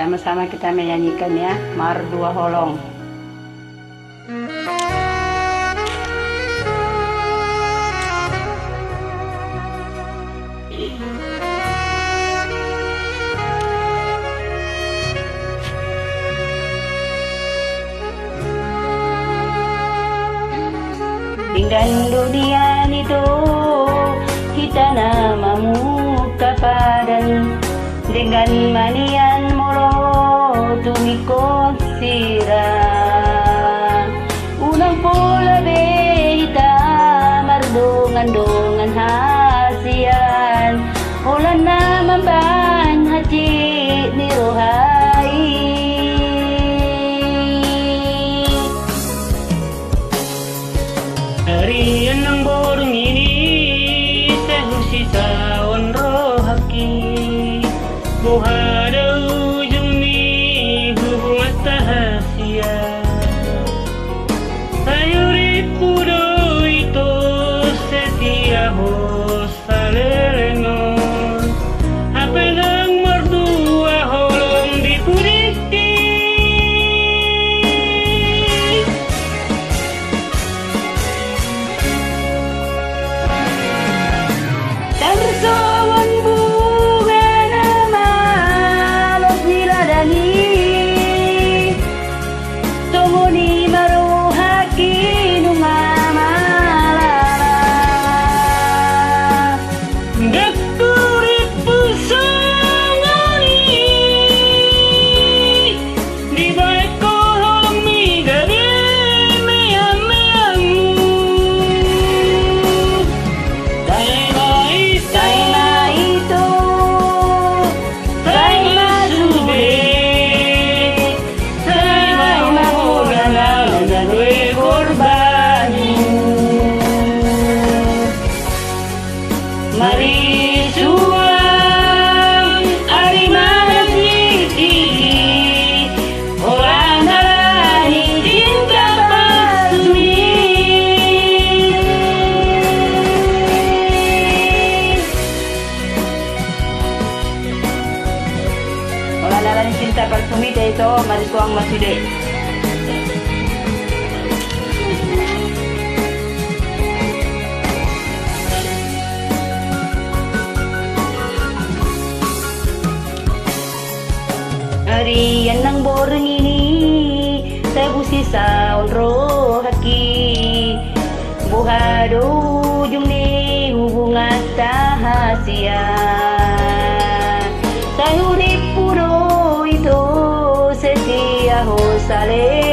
Sama-sama kita menyanyikan ya, Mardua Holong. Dengan dunia itu kita namamu kapadan, dengan manian molo tumikot sira unang pula behita mardongan-dongan hasian ulan na mamban haji ni rohai. Harian ng borong ini sehusi saon rohaki buhada ujung ni hubungan tahasia sayuri pudo itu setia hosa lelengon apa nang merdua holong di puriti. Tersawan bunga nama los niladani tunguni maruhaki nungamalala gakuri pusangani di baik kolong migade meyang-meyang mari suang ari manasiti orang nalani cinta pasumi orang nalani cinta pasumi itu mari suang maside. Harian ng borong ini sebusi saon rohaki buhado ujung ni hubungan tahasia sayuri puro itu setia hosale